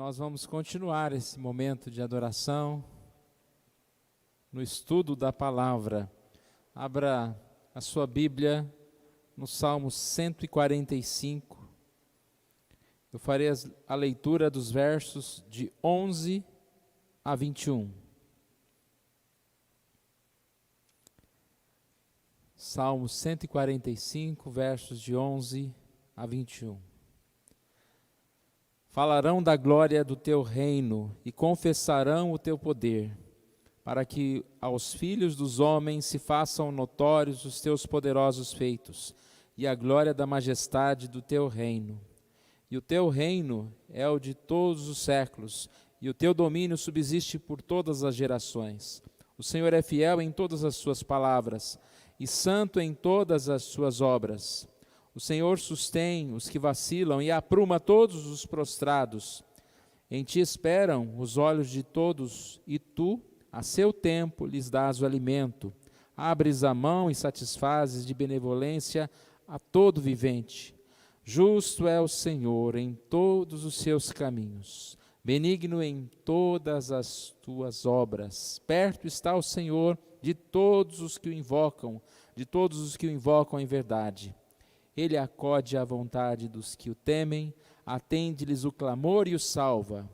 nós vamos continuar esse momento de adoração no estudo da palavra. Abra a sua Bíblia no Salmo 145. Eu farei a leitura dos versos de 11 a 21. Salmo 145, versos de 11 a 21. Falarão da glória do teu reino e confessarão o teu poder, para que aos filhos dos homens se façam notórios os teus poderosos feitos e a glória da majestade do teu reino. E o teu reino é o de todos os séculos, e o teu domínio subsiste por todas as gerações. O Senhor é fiel em todas as suas palavras, e santo em todas as suas obras. O Senhor sustém os que vacilam e apruma todos os prostrados. Em ti esperam os olhos de todos, e tu, a seu tempo, lhes dás o alimento. Abres a mão e satisfazes de benevolência a todo vivente. Justo é o Senhor em todos os seus caminhos, benigno em todas as tuas obras. Perto está o Senhor de todos os que o invocam, em verdade. Ele acode à vontade dos que o temem, atende-lhes o clamor e o salva.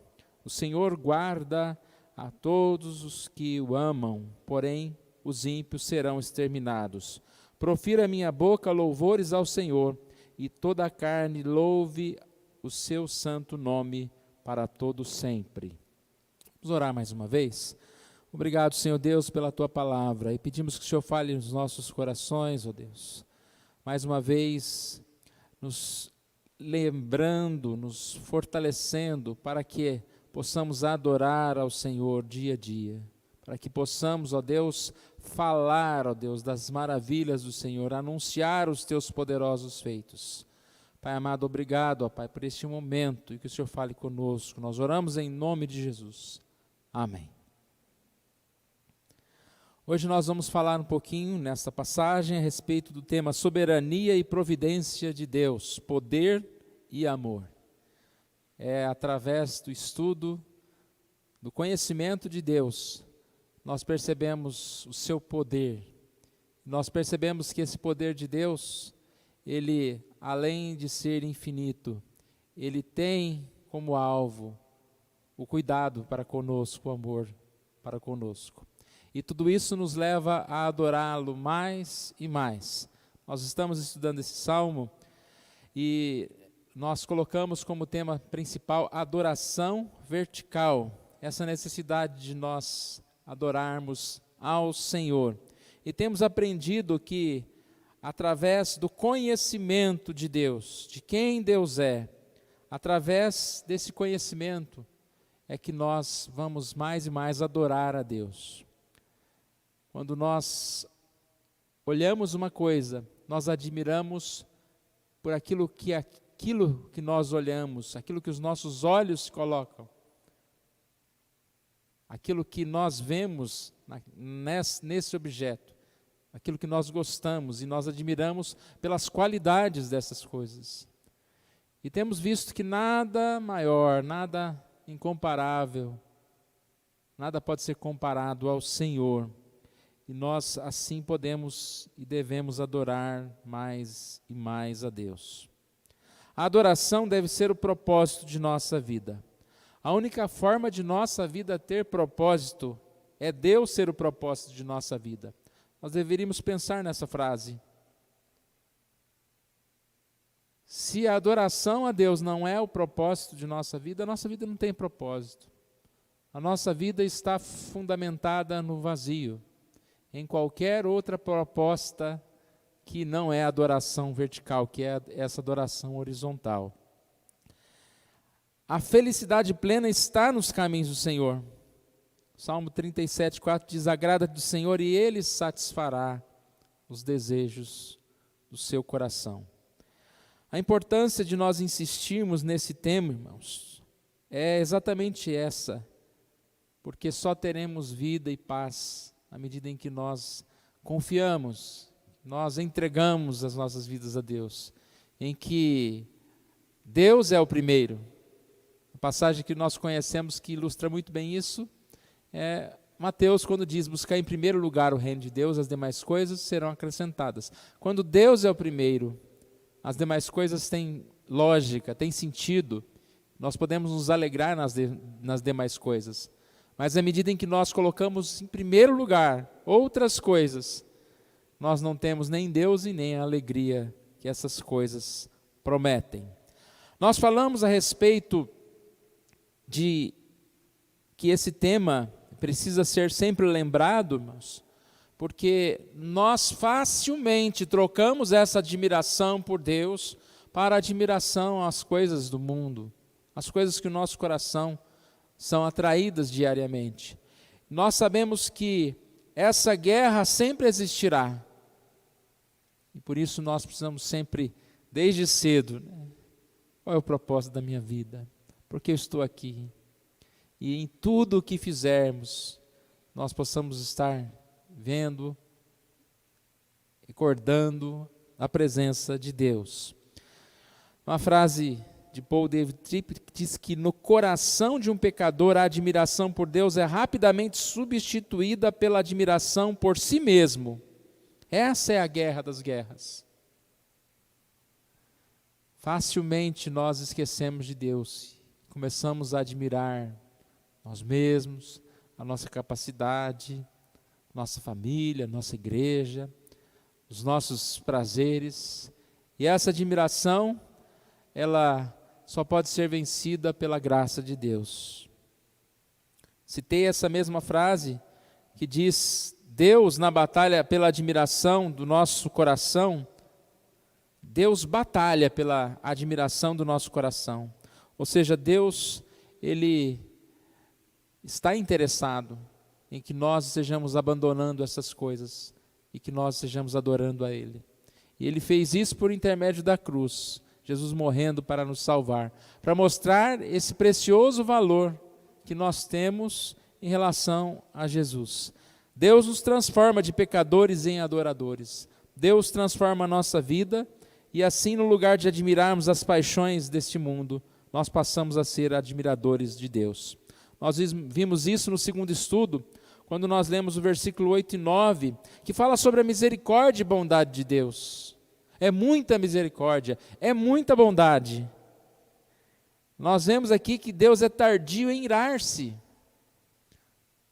O Senhor guarda a todos os que o amam, porém os ímpios serão exterminados. Profira a minha boca louvores ao Senhor, e toda a carne louve o seu santo nome para todo sempre. Vamos orar mais uma vez? Obrigado, Senhor Deus, pela Tua palavra, e pedimos que o Senhor fale nos nossos corações, ó Deus. Mais uma vez, nos lembrando, nos fortalecendo, para que possamos adorar ao Senhor dia a dia. Para que possamos, ó Deus, falar, ó Deus, das maravilhas do Senhor, anunciar os Teus poderosos feitos. Pai amado, obrigado, ó Pai, por este momento, e que o Senhor fale conosco. Nós oramos em nome de Jesus. Amém. Hoje nós vamos falar um pouquinho, nesta passagem, a respeito do tema soberania e providência de Deus, poder e amor. É através do estudo, do conhecimento de Deus, nós percebemos o seu poder. Nós percebemos que esse poder de Deus, ele, além de ser infinito, ele tem como alvo o cuidado para conosco, o amor para conosco. E tudo isso nos leva a adorá-lo mais e mais. Nós estamos estudando esse salmo e nós colocamos como tema principal adoração vertical. Essa necessidade de nós adorarmos ao Senhor. E temos aprendido que, através do conhecimento de Deus, de quem Deus é, através desse conhecimento, é que nós vamos mais e mais adorar a Deus. Quando nós olhamos uma coisa, nós admiramos por aquilo que nós olhamos, aquilo que os nossos olhos colocam, aquilo que nós vemos nesse objeto, aquilo que nós gostamos e nós admiramos pelas qualidades dessas coisas. E temos visto que nada maior, nada incomparável, nada pode ser comparado ao Senhor. E nós assim podemos e devemos adorar mais e mais a Deus. A adoração deve ser o propósito de nossa vida. A única forma de nossa vida ter propósito é Deus ser o propósito de nossa vida. Nós deveríamos pensar nessa frase. Se a adoração a Deus não é o propósito de nossa vida não tem propósito. A nossa vida está fundamentada no vazio, em qualquer outra proposta que não é adoração vertical, que é essa adoração horizontal. A felicidade plena está nos caminhos do Senhor. Salmo 37:4 diz: agrada do Senhor e Ele satisfará os desejos do seu coração. A importância de nós insistirmos nesse tema, irmãos, é exatamente essa, porque só teremos vida e paz à medida em que nós confiamos, nós entregamos as nossas vidas a Deus, em que Deus é o primeiro, A passagem que nós conhecemos que ilustra muito bem isso é Mateus, quando diz: buscar em primeiro lugar o reino de Deus, as demais coisas serão acrescentadas. Quando Deus é o primeiro, as demais coisas têm lógica, têm sentido. Nós podemos nos alegrar nas demais coisas. Mas à medida em que nós colocamos em primeiro lugar outras coisas, nós não temos nem Deus e nem a alegria que essas coisas prometem. Nós falamos a respeito de que esse tema precisa ser sempre lembrado, irmãos, porque nós facilmente trocamos essa admiração por Deus para admiração às coisas do mundo, as coisas que o nosso coração são atraídas diariamente. Nós sabemos que essa guerra sempre existirá, e por isso nós precisamos sempre, desde cedo, qual é o propósito da minha vida? Por que eu estou aqui? E em tudo o que fizermos, nós possamos estar vendo, recordando a presença de Deus. Uma frase de Paul David Tripp diz que no coração de um pecador a admiração por Deus é rapidamente substituída pela admiração por si mesmo. Essa é a guerra das guerras. Facilmente nós esquecemos de Deus, começamos a admirar nós mesmos, a nossa capacidade, nossa família, nossa igreja, os nossos prazeres. E essa admiração, ela só pode ser vencida pela graça de Deus. Citei essa mesma frase que diz: Deus na batalha pela admiração do nosso coração, Deus batalha pela admiração do nosso coração. Ou seja, Deus, Ele está interessado em que nós estejamos abandonando essas coisas e que nós estejamos adorando a Ele. E Ele fez isso por intermédio da cruz, Jesus morrendo para nos salvar, para mostrar esse precioso valor que nós temos em relação a Jesus. Deus nos transforma de pecadores em adoradores. Deus transforma a nossa vida e assim, no lugar de admirarmos as paixões deste mundo, nós passamos a ser admiradores de Deus. Nós vimos isso no segundo estudo, quando nós lemos o versículo 8 e 9, que fala sobre a misericórdia e bondade de Deus. É muita misericórdia, é muita bondade. Nós vemos aqui que Deus é tardio em irar-se.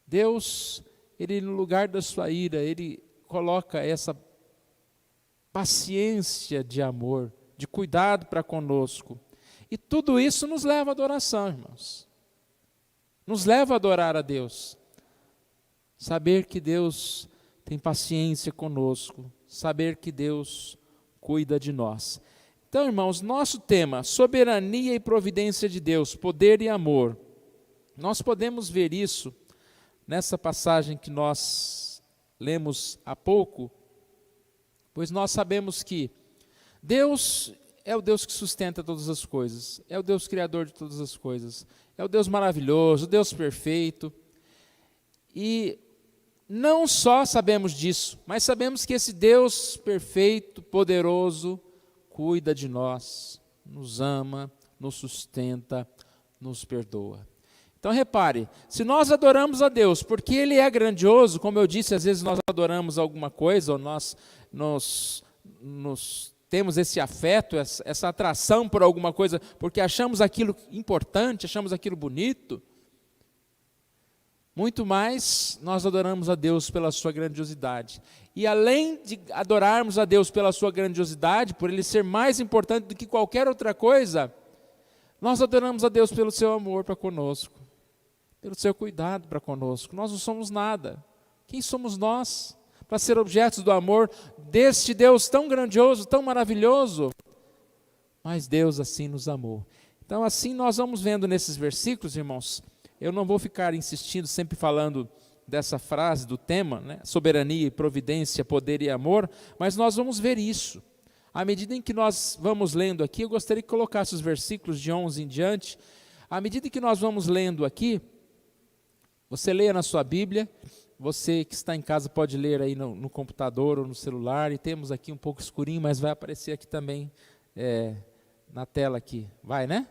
Deus, Ele no lugar da sua ira, Ele coloca essa paciência de amor, de cuidado para conosco. E tudo isso nos leva à adoração, irmãos. Nos leva a adorar a Deus. Saber que Deus tem paciência conosco. Saber que Deus cuida de nós. Então, irmãos, nosso tema, soberania e providência de Deus, poder e amor. Nós podemos ver isso nessa passagem que nós lemos há pouco, pois nós sabemos que Deus é o Deus que sustenta todas as coisas, é o Deus criador de todas as coisas, é o Deus maravilhoso, o Deus perfeito. E não só sabemos disso, mas sabemos que esse Deus perfeito, poderoso, cuida de nós, nos ama, nos sustenta, nos perdoa. Então repare, se nós adoramos a Deus porque Ele é grandioso, como eu disse, às vezes nós adoramos alguma coisa, ou nós temos esse afeto, essa atração por alguma coisa, porque achamos aquilo importante, achamos aquilo bonito. Muito mais nós adoramos a Deus pela sua grandiosidade. E além de adorarmos a Deus pela sua grandiosidade, por Ele ser mais importante do que qualquer outra coisa, nós adoramos a Deus pelo seu amor para conosco, pelo seu cuidado para conosco. Nós não somos nada. Quem somos nós para ser objetos do amor deste Deus tão grandioso, tão maravilhoso? Mas Deus assim nos amou. Então assim nós vamos vendo nesses versículos, irmãos. Eu não vou ficar insistindo, sempre falando dessa frase do tema, né? Soberania, providência, poder e amor, mas nós vamos ver isso. À medida em que nós vamos lendo aqui, eu gostaria que colocasse os versículos de 11 em diante. À medida que nós vamos lendo aqui, você leia na sua Bíblia, você que está em casa pode ler aí no computador ou no celular, e temos aqui um pouco escurinho, mas vai aparecer aqui também na tela aqui. Vai, né?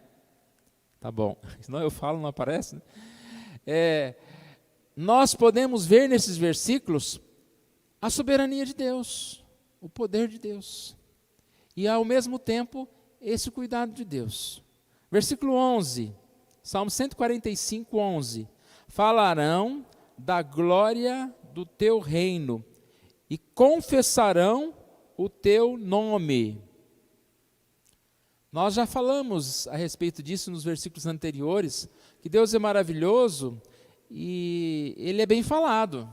Tá bom. Senão eu falo, não aparece, né? Nós podemos ver nesses versículos a soberania de Deus, o poder de Deus. E ao mesmo tempo, esse cuidado de Deus. Versículo 11, Salmo 145, 11. Falarão da glória do teu reino e confessarão o teu nome. Nós já falamos a respeito disso nos versículos anteriores, que Deus é maravilhoso e Ele é bem falado.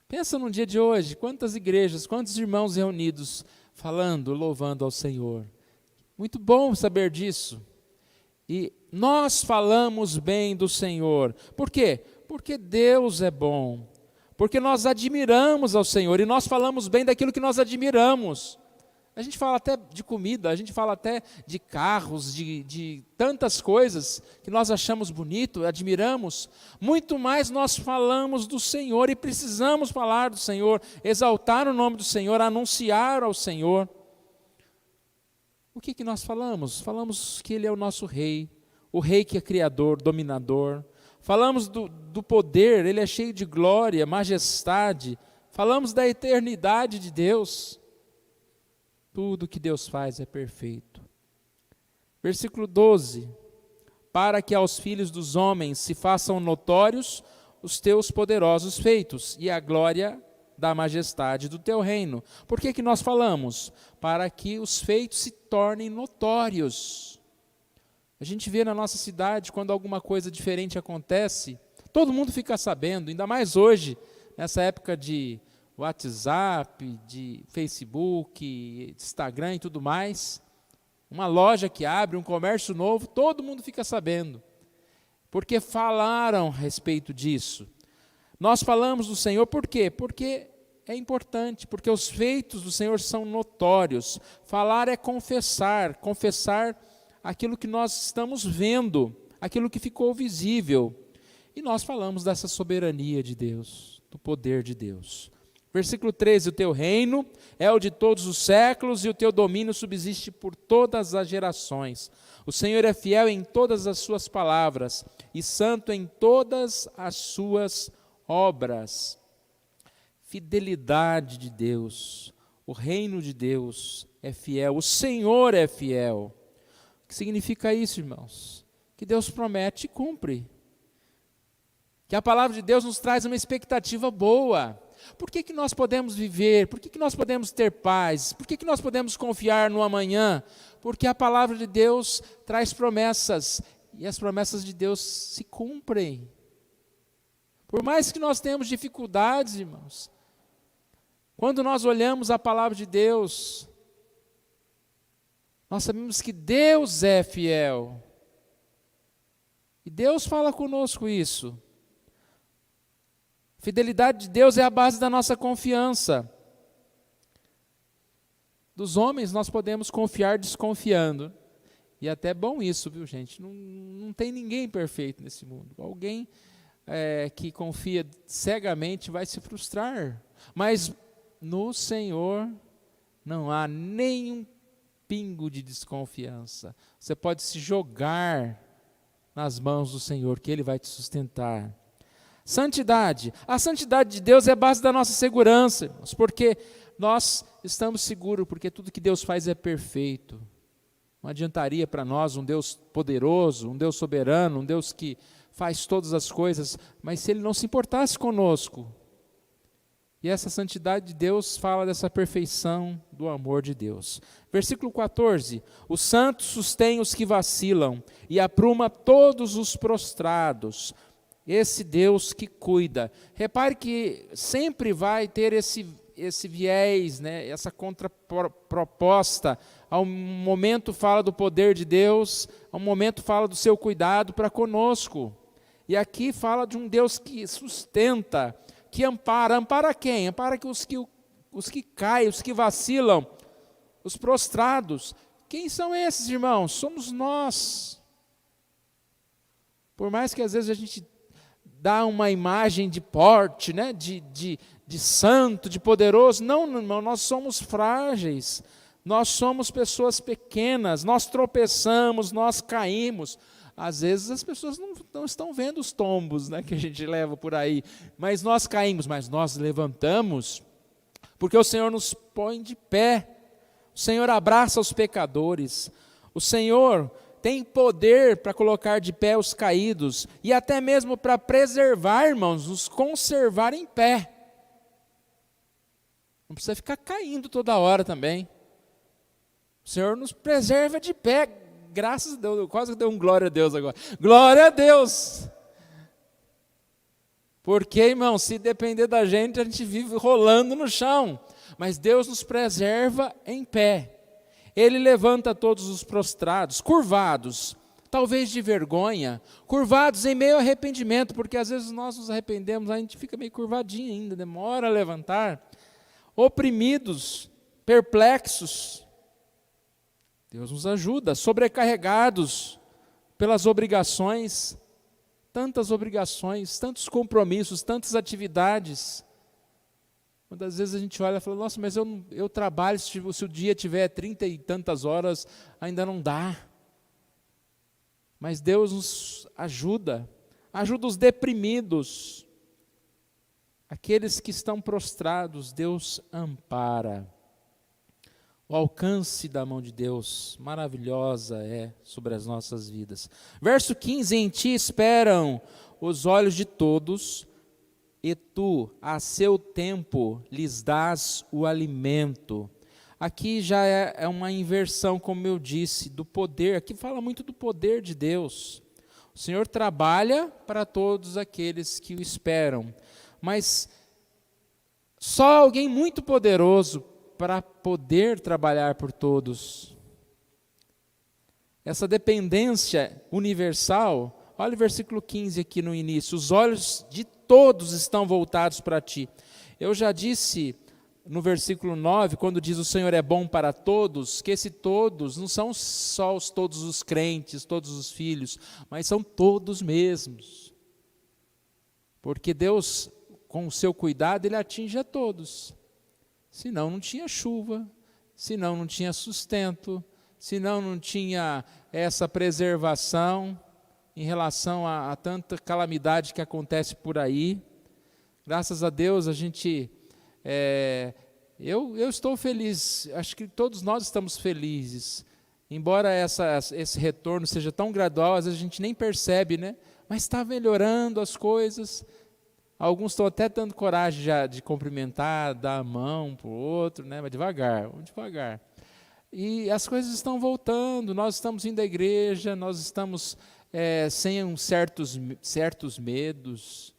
Pensa no dia de hoje, quantas igrejas, quantos irmãos reunidos falando, louvando ao Senhor. Muito bom saber disso. E nós falamos bem do Senhor. Por quê? Porque Deus é bom. Porque nós admiramos ao Senhor e nós falamos bem daquilo que nós admiramos. A gente fala até de comida, a gente fala até de carros, de tantas coisas que nós achamos bonito, admiramos. Muito mais nós falamos do Senhor e precisamos falar do Senhor, exaltar o nome do Senhor, anunciar ao Senhor. O que nós falamos? Falamos que Ele é o nosso Rei, o Rei que é Criador, Dominador. Falamos do poder, Ele é cheio de glória, majestade. Falamos da eternidade de Deus. Tudo que Deus faz é perfeito. Versículo 12. Para que aos filhos dos homens se façam notórios os teus poderosos feitos e a glória da majestade do teu reino. Por que nós falamos? Para que os feitos se tornem notórios. A gente vê na nossa cidade, quando alguma coisa diferente acontece, todo mundo fica sabendo, ainda mais hoje, nessa época de WhatsApp, de Facebook, Instagram e tudo mais. Uma loja que abre, um comércio novo, todo mundo fica sabendo. Porque falaram a respeito disso. Nós falamos do Senhor por quê? Porque é importante, porque os feitos do Senhor são notórios. Falar é confessar aquilo que nós estamos vendo, aquilo que ficou visível. E nós falamos dessa soberania de Deus, do poder de Deus. Versículo 13, o teu reino é o de todos os séculos e o teu domínio subsiste por todas as gerações. O Senhor é fiel em todas as suas palavras e santo em todas as suas obras. Fidelidade de Deus, o reino de Deus é fiel, o Senhor é fiel. O que significa isso, irmãos? Que Deus promete e cumpre. Que a palavra de Deus nos traz uma expectativa boa. Por que nós podemos viver? Por que nós podemos ter paz? Por que nós podemos confiar no amanhã? Porque a palavra de Deus traz promessas, e as promessas de Deus se cumprem. Por mais que nós tenhamos dificuldades, irmãos, quando nós olhamos a palavra de Deus, nós sabemos que Deus é fiel. E Deus fala conosco isso. Fidelidade de Deus é a base da nossa confiança. Dos homens nós podemos confiar desconfiando. E até é bom isso, viu, gente? Não tem ninguém perfeito nesse mundo. Alguém que confia cegamente vai se frustrar. Mas no Senhor não há nenhum pingo de desconfiança. Você pode se jogar nas mãos do Senhor, que Ele vai te sustentar. Santidade. A santidade de Deus é a base da nossa segurança, irmãos, porque nós estamos seguros, porque tudo que Deus faz é perfeito. Não adiantaria para nós um Deus poderoso, um Deus soberano, um Deus que faz todas as coisas, mas se Ele não se importasse conosco. E essa santidade de Deus fala dessa perfeição do amor de Deus. Versículo 14. O santo sustém os que vacilam e apruma todos os prostrados. Esse Deus que cuida. Repare que sempre vai ter esse viés, né, essa contraproposta. A um momento fala do poder de Deus, a um momento fala do seu cuidado para conosco. E aqui fala de um Deus que sustenta, que ampara. Ampara quem? Ampara os que caem, os que vacilam, os prostrados. Quem são esses, irmãos? Somos nós. Por mais que às vezes a gente dá uma imagem de porte, né? de santo, de poderoso. Não, irmão, nós somos frágeis. Nós somos pessoas pequenas, nós tropeçamos, nós caímos. Às vezes as pessoas não estão vendo os tombos, né, que a gente leva por aí, mas nós caímos, mas nós levantamos, porque o Senhor nos põe de pé, o Senhor abraça os pecadores, o Senhor tem poder para colocar de pé os caídos, e até mesmo para preservar, irmãos, nos conservar em pé. Não precisa ficar caindo toda hora também. O Senhor nos preserva de pé, graças a Deus. Eu quase dei um glória a Deus agora. Glória a Deus! Porque, irmão, se depender da gente, a gente vive rolando no chão. Mas Deus nos preserva em pé. Ele levanta todos os prostrados, curvados, talvez de vergonha, curvados em meio ao arrependimento, porque às vezes nós nos arrependemos, a gente fica meio curvadinho ainda, demora a levantar. Oprimidos, perplexos, Deus nos ajuda, sobrecarregados pelas obrigações, tantos compromissos, tantas atividades. Muitas vezes a gente olha e fala, nossa, mas eu trabalho, se o dia tiver 30 e tantas horas, ainda não dá. Mas Deus nos ajuda os deprimidos, aqueles que estão prostrados, Deus ampara. O alcance da mão de Deus, maravilhosa é sobre as nossas vidas. Verso 15, em ti esperam os olhos de todos, e tu, a seu tempo, lhes dás o alimento. Aqui já é uma inversão, como eu disse, do poder. Aqui fala muito do poder de Deus. O Senhor trabalha para todos aqueles que o esperam. Mas só alguém muito poderoso para poder trabalhar por todos. Essa dependência universal, olha o versículo 15 aqui no início, os olhos de todos estão voltados para ti. Eu já disse no versículo 9, quando diz o Senhor é bom para todos, que esse todos não são só todos os crentes, todos os filhos, mas são todos mesmos. Porque Deus, com o seu cuidado, Ele atinge a todos. Senão não tinha chuva, senão não tinha sustento, senão não tinha essa preservação em relação a tanta calamidade que acontece por aí. Graças a Deus a gente, eu estou feliz, acho que todos nós estamos felizes, embora esse retorno seja tão gradual, às vezes a gente nem percebe, né? Mas está melhorando as coisas. Alguns estão até dando coragem já de cumprimentar, dar a mão para o outro, né? Mas devagar, vamos devagar. E as coisas estão voltando, nós estamos indo à igreja, nós estamos sem certos medos.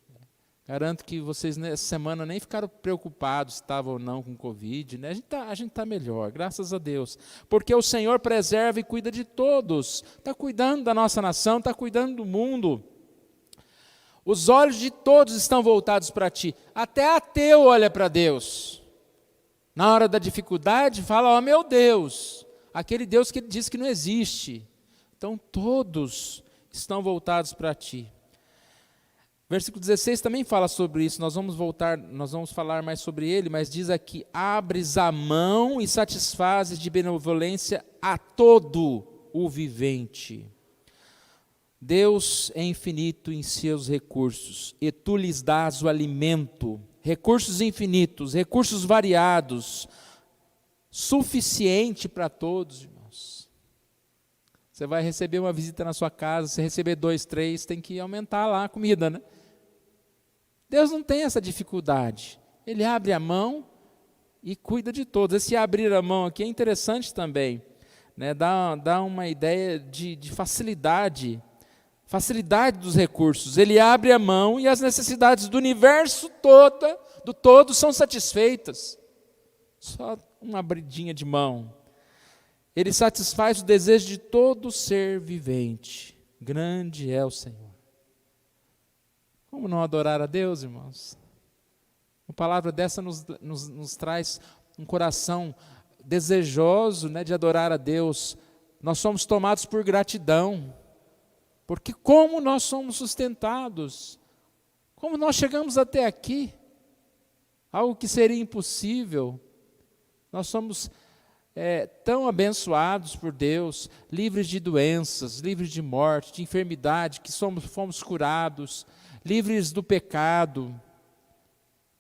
Garanto que vocês nessa semana nem ficaram preocupados se estavam ou não com Covid, né? A gente está melhor, graças a Deus. Porque o Senhor preserva e cuida de todos. Está cuidando da nossa nação, está cuidando do mundo. Os olhos de todos estão voltados para ti. Até ateu olha para Deus. Na hora da dificuldade, fala, meu Deus. Aquele Deus que ele diz que não existe. Então, todos estão voltados para ti. Versículo 16 também fala sobre isso. Nós vamos falar mais sobre ele, mas diz aqui, abres a mão e satisfazes de benevolência a todo o vivente. Deus é infinito em seus recursos, e tu lhes dás o alimento, recursos infinitos, recursos variados, suficiente para todos, irmãos. Você vai receber uma visita na sua casa, se receber 2, 3, tem que aumentar lá a comida, né? Deus não tem essa dificuldade, Ele abre a mão e cuida de todos. Esse abrir a mão aqui é interessante também, né? Dá uma ideia de facilidade dos recursos. Ele abre a mão e as necessidades do universo todo são satisfeitas. Só uma abridinha de mão. Ele satisfaz o desejo de todo ser vivente. Grande é o Senhor. Como não adorar a Deus, irmãos? Uma palavra dessa nos traz um coração desejoso, né, de adorar a Deus. Nós somos tomados por gratidão. Porque como nós somos sustentados, como nós chegamos até aqui, algo que seria impossível, nós somos tão abençoados por Deus, livres de doenças, livres de morte, de enfermidade, que fomos curados, livres do pecado.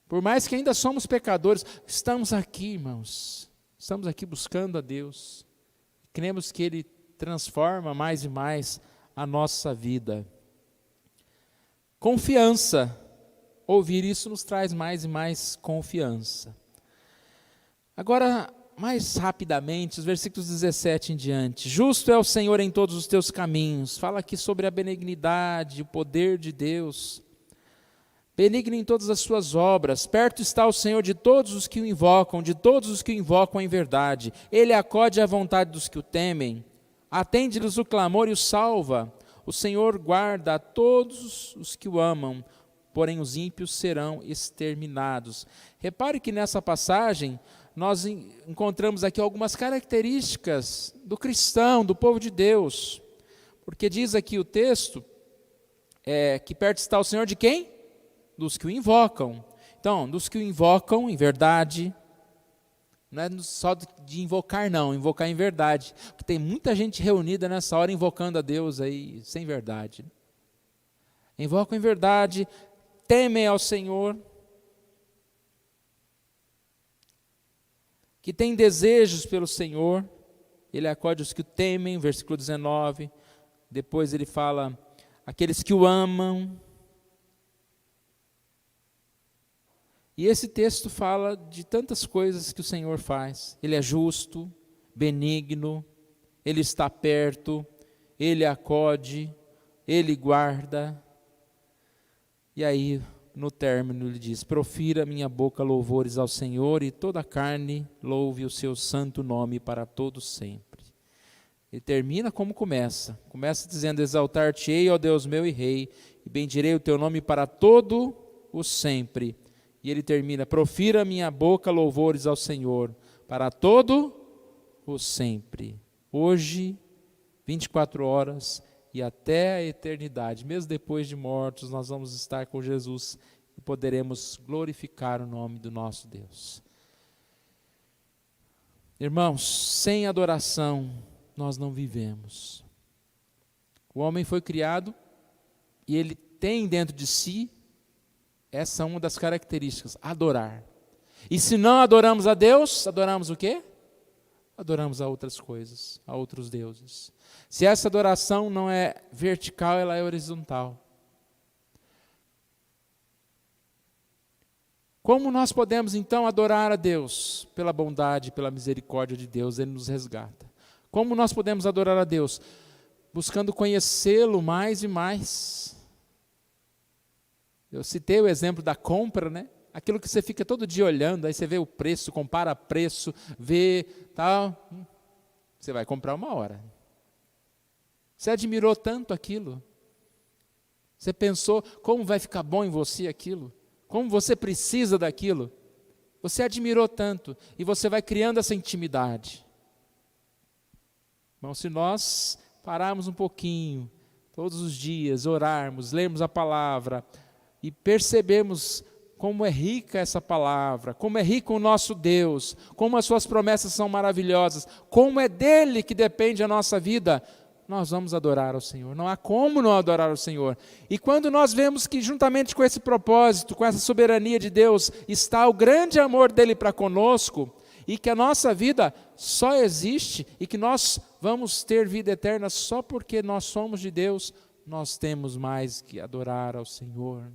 Por mais que ainda somos pecadores, estamos aqui, irmãos. Estamos aqui buscando a Deus. Cremos que Ele transforma mais e mais a nossa vida. Confiança. Ouvir isso nos traz mais e mais confiança. Agora, mais rapidamente, os versículos 17 em diante. Justo é o Senhor em todos os teus caminhos. Fala aqui sobre a benignidade, o poder de Deus. Benigno em todas as suas obras. Perto está o Senhor de todos os que o invocam, de todos os que o invocam em verdade. Ele acode à vontade dos que o temem. Atende-lhes o clamor e o salva. O Senhor guarda a todos os que o amam, porém os ímpios serão exterminados. Repare que nessa passagem nós encontramos aqui algumas características do cristão, do povo de Deus. Porque diz aqui o texto, que perto está o Senhor de quem? Dos que o invocam. Então, dos que o invocam em verdade, não é só de invocar não, invocar em verdade. Porque tem muita gente reunida nessa hora invocando a Deus aí, sem verdade. Invocam em verdade, temem ao Senhor, que tem desejos pelo Senhor, Ele acode os que o temem, versículo 19, depois ele fala, aqueles que o amam. E esse texto fala de tantas coisas que o Senhor faz. Ele é justo, benigno, Ele está perto, Ele acode, Ele guarda. E aí, no término, ele diz, profira minha boca louvores ao Senhor, e toda a carne louve o seu santo nome para todos sempre. Ele termina como começa. Começa dizendo, exaltar-te-ei, ó Deus meu e Rei, e bendirei o teu nome para todo o sempre. E ele termina, profira minha boca louvores ao Senhor, para todo o sempre. Hoje, 24 horas, e até a eternidade, mesmo depois de mortos, nós vamos estar com Jesus e poderemos glorificar o nome do nosso Deus. Irmãos, sem adoração nós não vivemos. O homem foi criado e ele tem dentro de si, essa é uma das características, adorar. E se não adoramos a Deus, adoramos o quê? Adoramos a outras coisas, a outros deuses. Se essa adoração não é vertical, ela é horizontal. Como nós podemos então adorar a Deus? Pela bondade, pela misericórdia de Deus, Ele nos resgata. Como nós podemos adorar a Deus? Buscando conhecê-lo mais e mais. Eu citei o exemplo da compra, né? Aquilo que você fica todo dia olhando, aí você vê o preço, compara preço, vê tal. Você vai comprar uma hora. Você admirou tanto aquilo. Você pensou como vai ficar bom em você aquilo. Como você precisa daquilo. Você admirou tanto e você vai criando essa intimidade. Então, se nós pararmos um pouquinho, todos os dias, orarmos, lermos a palavra e percebermos como é rica essa palavra, como é rico o nosso Deus, como as suas promessas são maravilhosas, como é dele que depende a nossa vida, nós vamos adorar ao Senhor. Não há como não adorar ao Senhor. E quando nós vemos que juntamente com esse propósito, com essa soberania de Deus, está o grande amor dele para conosco, e que a nossa vida só existe, e que nós vamos ter vida eterna só porque nós somos de Deus, nós temos mais que adorar ao Senhor.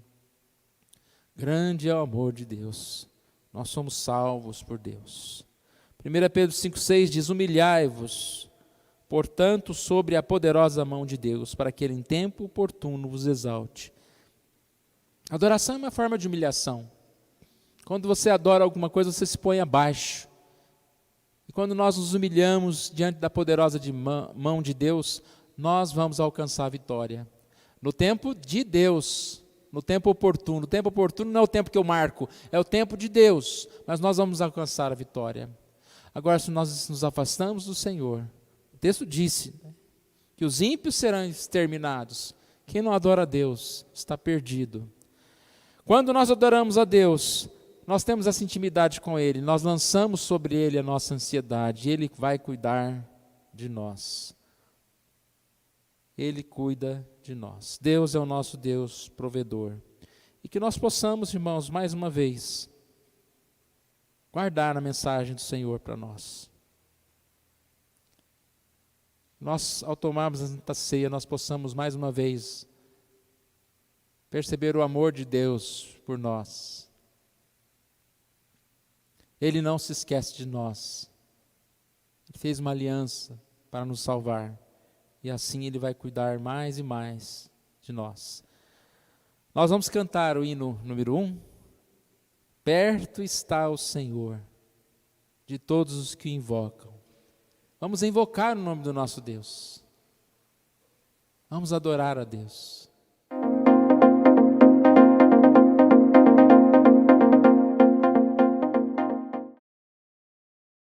Grande é o amor de Deus. Nós somos salvos por Deus. 1 Pedro 5,6 diz, humilhai-vos, portanto, sobre a poderosa mão de Deus, para que ele em tempo oportuno vos exalte. Adoração é uma forma de humilhação. Quando você adora alguma coisa, você se põe abaixo. E quando nós nos humilhamos diante da poderosa mão de Deus, nós vamos alcançar a vitória. No tempo de Deus, no tempo oportuno. O tempo oportuno não é o tempo que eu marco, é o tempo de Deus, mas nós vamos alcançar a vitória. Agora, se nós nos afastamos do Senhor, o texto disse, né, que os ímpios serão exterminados. Quem não adora a Deus está perdido. Quando nós adoramos a Deus, nós temos essa intimidade com Ele, nós lançamos sobre Ele a nossa ansiedade, Ele vai cuidar de nós. Ele cuida de nós. Deus é o nosso Deus provedor. E que nós possamos, irmãos, mais uma vez, guardar a mensagem do Senhor para nós. Nós, ao tomarmos a Santa Ceia, nós possamos mais uma vez perceber o amor de Deus por nós. Ele não se esquece de nós. Ele fez uma aliança para nos salvar. E assim Ele vai cuidar mais e mais de nós. Nós vamos cantar o hino número 1. Perto está o Senhor de todos os que o invocam. Vamos invocar o nome do nosso Deus. Vamos adorar a Deus.